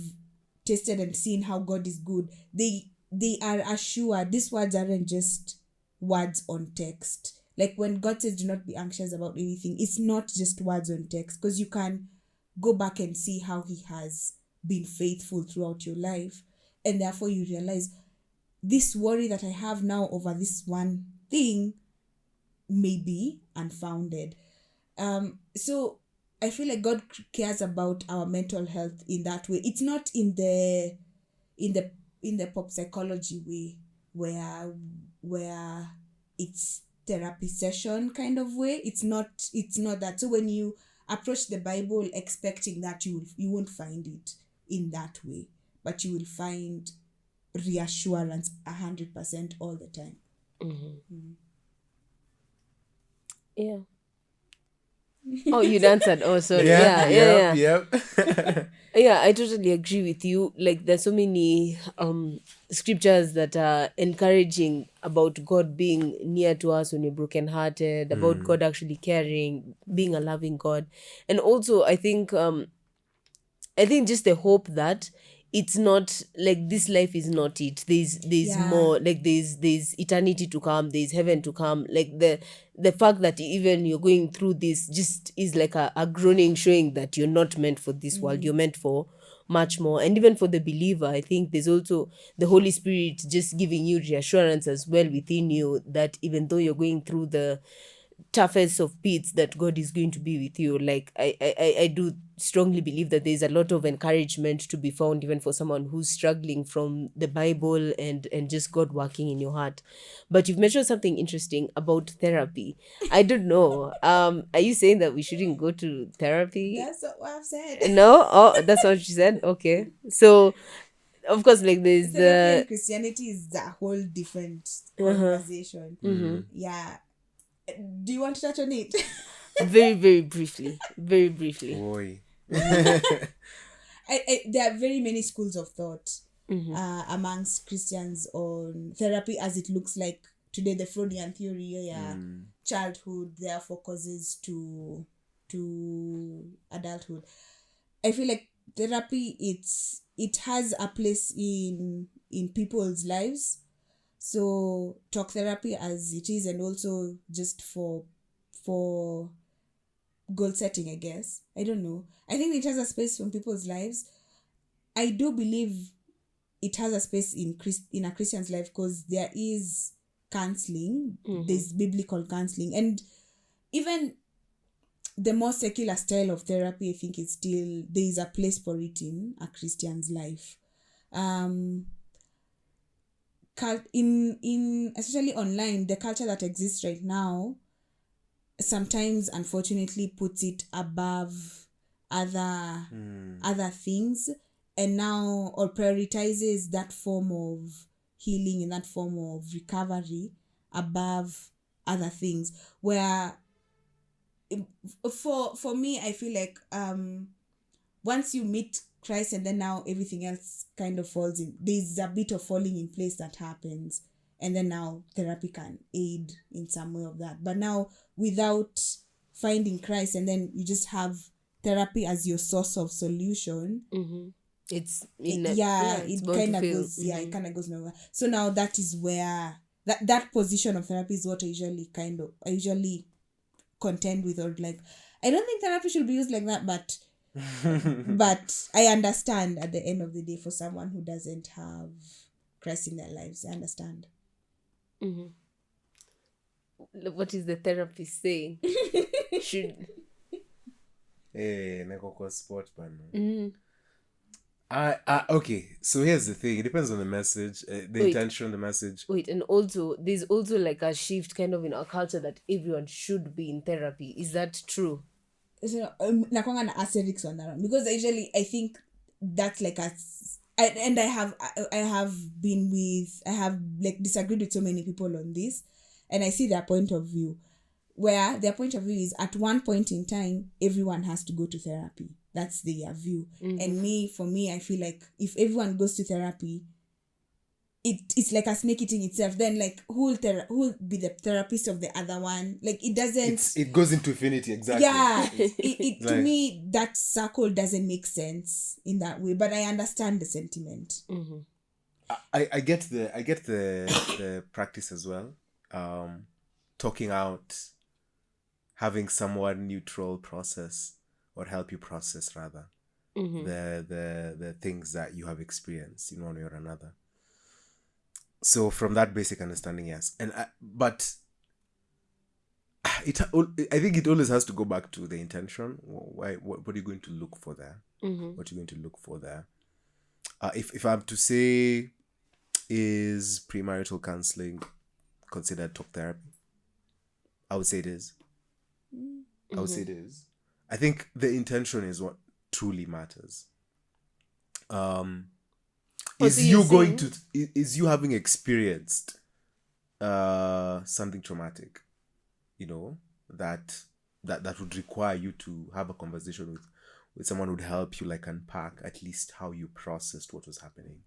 C: tasted and seen how God is good, they are assured these words aren't just words on text. Like when God says do not be anxious about anything, it's not just words on text, because you can go back and see how he has been faithful throughout your life, and therefore you realize this worry that I have now over this one thing may be unfounded. So I feel like God cares about our mental health in that way. It's not in the pop psychology way where it's therapy session kind of way. It's not that. So when you approach the Bible expecting that, you won't find it in that way, but you will find reassurance 100% all the time.
A: Yeah. Oh, you'd answered. Oh, sorry. Yeah. Yeah, I totally agree with you. Like, there's so many scriptures that are encouraging about God being near to us when we're brokenhearted, about God actually caring, being a loving God. And also, I think just the hope that it's not like this life is not it. There's
C: Yeah.
A: more, like there's eternity to come, there's heaven to come. Like the fact that even you're going through this just is like a groaning, showing that you're not meant for this world, you're meant for much more. And even for the believer, I think there's also the Holy Spirit just giving you reassurance as well within you, that even though you're going through the toughest of pits, that God is going to be with you. Like I do strongly believe that there's a lot of encouragement to be found even for someone who's struggling from the Bible and just God working in your heart. But you've mentioned something interesting about therapy. I don't know. Are you saying that we shouldn't go to therapy?
C: That's what I've said.
A: No? Oh, that's what you said? Okay. So of course, like there's
C: Therapy and
A: the
C: Christianity is a whole different conversation. Yeah. Do you want to touch on it?
A: very, very briefly. Very briefly.
B: Boy.
C: There are very many schools of thought amongst Christians on therapy, as it looks like today. The Freudian theory, childhood therefore causes to adulthood. I feel like therapy, it has a place in people's lives. So talk therapy as it is, and also just for goal setting, I guess. I don't know. I think it has a space in people's lives. I do believe it has a space in a Christian's life, because there is counseling. There's biblical counseling, and even the more secular style of therapy, I think it's still, there is a place for it in a Christian's life. In especially online, the culture that exists right now sometimes unfortunately puts it above other things, and now, or prioritizes that form of healing and that form of recovery above other things, where for me, I feel like once you meet Christ, and then now everything else kind of falls in, there's a bit of falling in place that happens, and then now therapy can aid in some way of that. But now, without finding Christ, and then you just have therapy as your source of solution,
A: It's
C: it kind of goes it kind of goes nowhere. So now that is where that position of therapy is what I usually contend with, or like, I don't think therapy should be used like that, but I understand at the end of the day, for someone who doesn't have Christ in their lives, I understand.
A: What is the therapist saying? Should
B: niko kwa spot bana. Okay, so here's the thing. It depends on the message, the intention, the message.
A: Wait, and also there's also like a shift kind of in our culture that everyone should be in therapy. Is that true?
C: So nakwanga na asterisks on that one, because usually I think that's like I have like disagreed with so many people on this, and I see their point of view, where their point of view is, at one point in time everyone has to go to therapy. That's their view. And for me, I feel like if everyone goes to therapy, it's like a snake eating itself. Then, like, who'll be the therapist of the other one? Like, it doesn't. It
B: goes into infinity, exactly.
C: Yeah, it to me, that circle doesn't make sense in that way. But I understand the sentiment.
B: I get the practice as well. Talking out, having someone neutral process, or help you process rather the things that you have experienced in one way or another. So from that basic understanding, yes. And but I think it always has to go back to the intention. What are you going to look for there? What are you going to look for there? If I'm to say, is premarital counseling considered talk therapy? I would say it is. I would say it is. I think the intention is what truly matters. Is
A: so
B: you
A: you're
B: going
A: saying-
B: to is you having experienced something traumatic, that would require you to have a conversation with someone who would help you like unpack at least how you processed what was happening,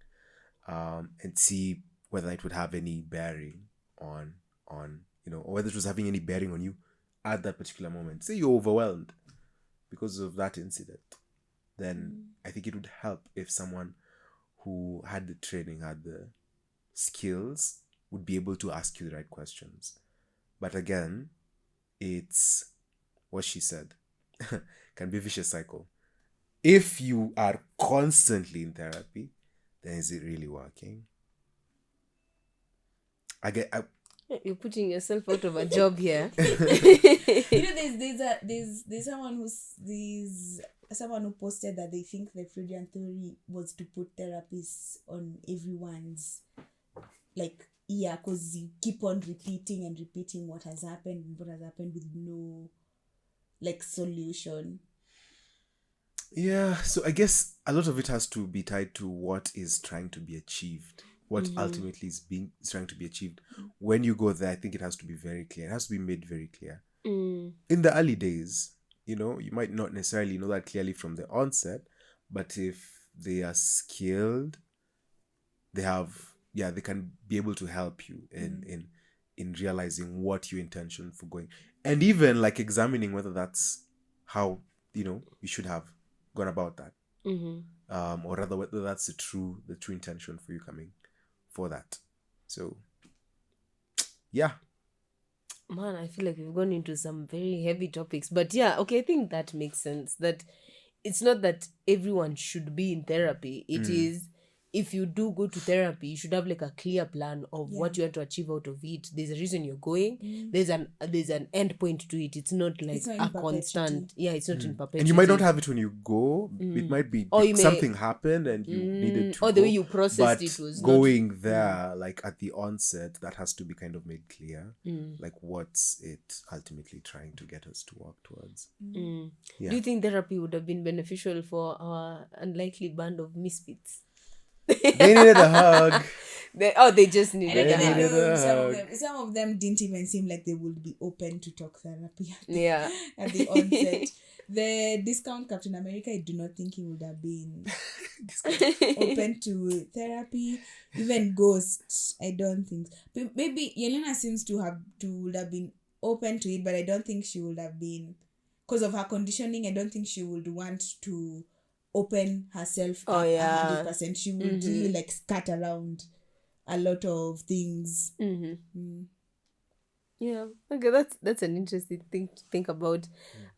B: and see whether it would have any bearing on or whether it was having any bearing on you at that particular moment. Say you're overwhelmed because of that incident, then I think it would help if someone who had the training, had the skills, would be able to ask you the right questions. But again, it's what she said. Can be a vicious cycle. If you are constantly in therapy, then is it really working?
A: You're putting yourself out of a job here.
C: There's someone who posted that they think the Freudian theory was to put therapists on everyone's like ear, because you keep on repeating and repeating what has happened with no like solution.
B: Yeah, so I guess a lot of it has to be tied to what is trying to be achieved, what ultimately is trying to be achieved. When you go there, I think it has to be very clear. It has to be made very clear. In the early days, you might not necessarily know that clearly from the onset, but if they are skilled, they can be able to help you in realizing what your intention for going, and even like examining whether that's how you should have gone about that, or rather whether that's the true intention for you coming for that. So yeah,
A: Man, I feel like we've gone into some very heavy topics, but yeah, okay, I think that makes sense. That it's not that everyone should be in therapy. It is, if you do go to therapy, you should have like a clear plan of what you want to achieve out of it. There's a reason you're going. There's an end point to it. It's not like
C: It's not in
A: a constant. Yeah, it's not in perpetuity.
B: and you might not have it when you go. It might be
A: Or you may-
B: something happened and you needed to
A: or the
B: go,
A: way you processed
B: but
A: it was not-
B: going there like at the onset, that has to be kind of made clear, like what's it ultimately trying to get us to work towards. Yeah.
A: Do you think therapy would have been beneficial for our unlikely band of misfits?
B: They needed a hug.
A: They just
C: I
A: needed
C: don't
A: a hug.
C: know, some of them didn't even seem like they would be open to talk therapy
A: Yeah.
C: at the onset. The discount Captain America, I do not think he would have been open to therapy. Even Ghost, I don't think. But maybe Yelena seems would have been open to it, but I don't think she would have been, because of her conditioning. I don't think she would want to open herself up 100%. She would really like scat around a lot of things.
A: Yeah, okay, that's an interesting thing to think about.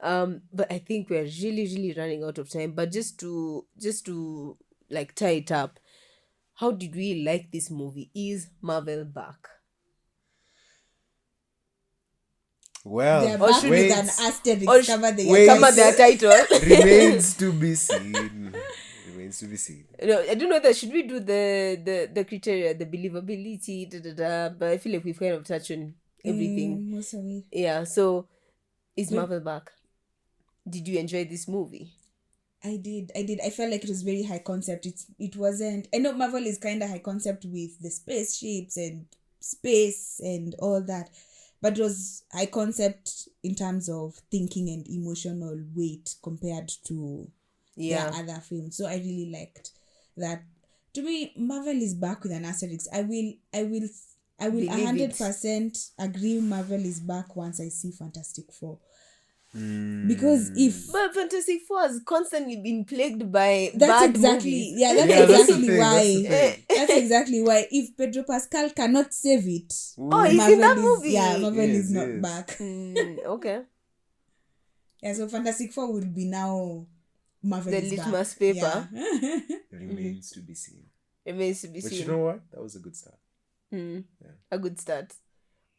A: But I think we're really, really running out of time. But just to like tie it up, how did we like this movie? Is Marvel back?
B: Well,
C: They're back
B: wait,
C: with an asterisk.
A: or
C: Cover the
B: wait.
A: Cover their title.
B: remains to be seen. Remains to be seen.
A: No, I don't know that should we do the criteria, the believability, but I feel like we've kind of touched on everything.
C: Most of it.
A: Yeah, so is Marvel back? Did you enjoy this movie?
C: I did. I felt like it was very high concept. It wasn't. I know Marvel is kind of high concept with the spaceships and space and all that, but it was high concept in terms of thinking and emotional weight compared to their other films. So I really liked that. To me, Marvel is back with an asterisk. I will
A: Believe
C: 100% agree Marvel is back once I see Fantastic Four. Because
A: But Fantastic Four has constantly been plagued by
C: that's
A: bad
C: exactly
A: movies.
C: that's
B: Yeah, that's the
C: exactly
B: thing,
C: why
B: that's the thing.
C: that's exactly why if Pedro Pascal cannot save it,
A: Oh, he's in that movie.
C: Marvel
B: Yes,
C: is not
B: yes.
C: back.
A: Okay.
C: Yeah, so Fantastic Four would be now Marvel
A: The
C: is
A: litmus
C: back.
A: paper.
C: Yeah.
B: Remains to be seen.
A: Remains to be
B: But
A: seen.
B: you know what? That was a good start.
A: A good start.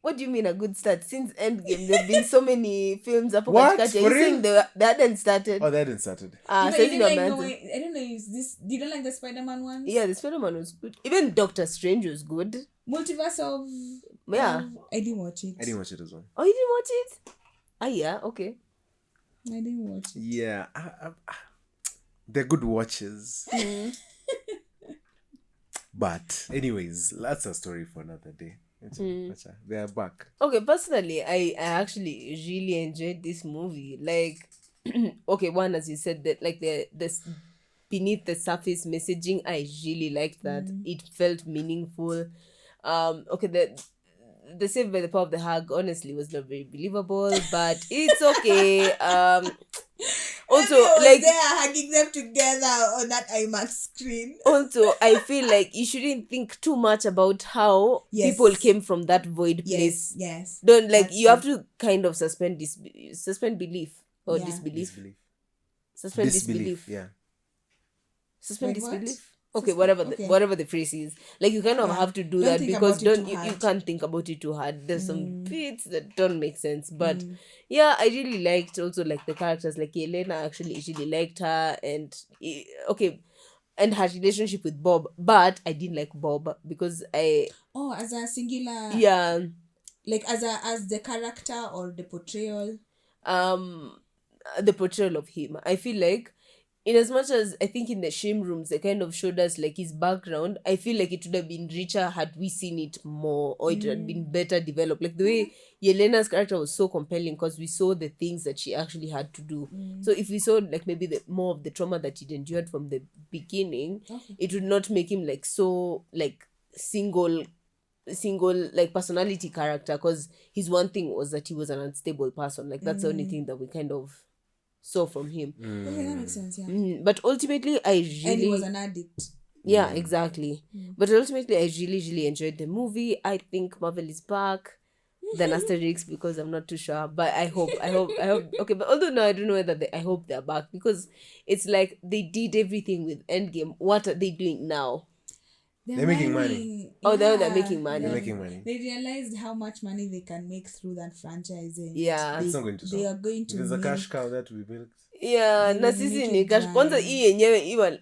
A: What do you mean a good start? Since Endgame, there have been so many films. Up
B: What?
A: Are
B: For
A: you
B: real?
A: saying they hadn't started?
B: Oh, they hadn't started.
C: You
A: Says
C: didn't
A: no
C: like
A: man.
C: no way. I don't know. Is this? You don't like the Spider-Man ones?
A: Yeah, the Spider-Man was good. Even Doctor Strange was good.
C: Multiverse of.
A: Yeah.
C: I didn't watch it.
B: I didn't watch it as well.
A: Oh, you didn't watch it? Ah, yeah, okay.
C: I didn't watch it.
B: Yeah. They're good watches. But, anyways, that's a story for another day. They are back.
A: Okay, personally, I actually really enjoyed this movie. Like, okay, one, as you said, that like the beneath the surface messaging, I really liked that. It felt meaningful. Okay, the Saved by the Power of the Hug honestly was not very believable, but it's okay. Also, like
C: they are hugging them together on that IMAX screen.
A: Also, I feel like you shouldn't think too much about how people came from that void place.
C: Yes.
A: Don't like
C: That's
A: you have to kind of suspend belief or disbelief. Suspend disbelief.
B: Yeah.
A: Suspend
C: Wait, what?
A: disbelief. Okay, whatever the phrase is. Like you kind of have to do that
C: think
A: because
C: about it too
A: you
C: hard.
A: can't think about it too hard. There's some bits that don't make sense. But yeah, I really liked also like the characters. Like Yelena, I actually really liked her and and her relationship with Bob. But I didn't like Bob because
C: as a singular, like as the character or the portrayal.
A: The portrayal of him. I feel like in as much as I think in the shame rooms they kind of showed us like his background, I feel like it would have been richer had we seen it more, or it had been better developed. Like the way Yelena's character was so compelling because we saw the things that she actually had to do. So if we saw like maybe more of the trauma that he'd endured from the beginning, it would not make him like so like single like personality character, because his one thing was that he was an unstable person. Like that's the only thing that we kind of saw from him.
C: Okay, that makes sense. Yeah.
A: But ultimately I really,
C: And he was an addict.
A: yeah, exactly. But ultimately I really enjoyed the movie. I think Marvel is back. Then asterisk because I'm not too sure, but I hope okay. But although no, I don't know whether I hope they're back, because it's like they did everything with Endgame. What are they doing now?
B: They're making money.
A: Oh, they're making money.
B: They're making money.
C: They realized how much money they can make through that franchise. And
A: Yeah.
B: It's not going to
C: they are going to
B: There's a
C: milk-
B: cash cow that we built.
A: Yeah,
C: They
A: na
C: will
A: sisi
C: make
A: ni
C: it
A: cash.
C: dry.
A: Kwanza hii yenyewe iwa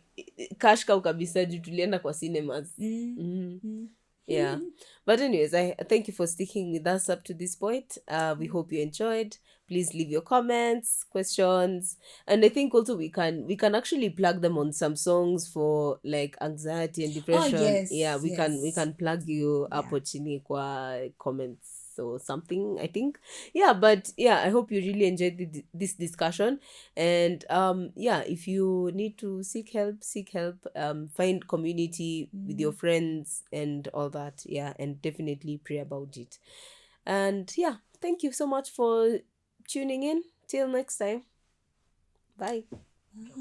A: cash cow kabisa juu tulienda kwa cinemas. Yeah. But anyways, I thank you for sticking with us up to this point. We hope you enjoyed. Please leave your comments, questions, and I think also we can actually plug them on some songs for like anxiety and depression.
C: yes,
A: Yeah, we
C: yes.
A: can plug you hapo chini kwa comments or something, I think. Yeah, but yeah, I hope you really enjoyed this discussion. And if you need to seek help, find community with your friends and all that. Yeah, and definitely pray about it. And yeah, thank you so much for tuning in. Till next time. Bye.